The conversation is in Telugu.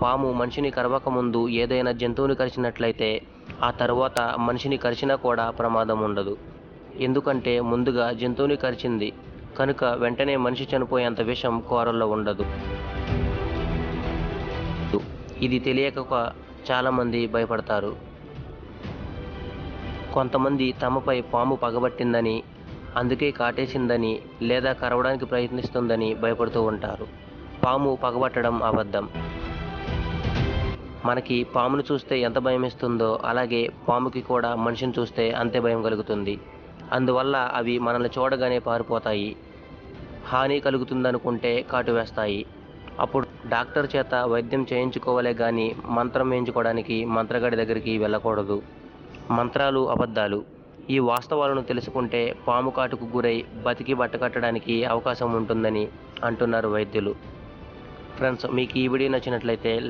పాము మనిషిని కరవక ముందు ఏదైనా జంతువుని కరిచినట్లయితే ఆ తర్వాత మనిషిని కరిచినా కూడా ప్రమాదం ఉండదు. ఎందుకంటే ముందుగా జంతువుని కరిచింది కనుక వెంటనే మనిషి చనిపోయేంత విషం కోరల్లో ఉండదు. ఇది తెలియక చాలామంది భయపడతారు. కొంతమంది తమపై పాము పగబట్టిందని, అందుకే కాటేసిందని లేదా కరవడానికి ప్రయత్నిస్తుందని భయపడుతూ ఉంటారు. పాము పగబట్టడం అబద్ధం. మనకి పామును చూస్తే ఎంత భయమేస్తుందో అలాగే పాముకి కూడా మనిషిని చూస్తే అంతే భయం కలుగుతుంది. అందువల్ల అవి మనల్ని చూడగానే పారిపోతాయి. హాని కలుగుతుందనుకుంటే కాటు వేస్తాయి. అప్పుడు డాక్టర్ చేత వైద్యం చేయించుకోవాలే గాని మంత్రం వేయించుకోవడానికి మంత్రగాడి దగ్గరికి వెళ్ళకూడదు. మంత్రాలు అబద్ధాలు. ఈ వాస్తవాలను తెలుసుకుంటే పాము కాటుకు గురై బతికి బట్టకట్టడానికి అవకాశం ఉంటుందని అంటున్నారు వైద్యులు. ఫ్రెండ్స్, మీకు ఈ వీడియో నచ్చినట్లయితే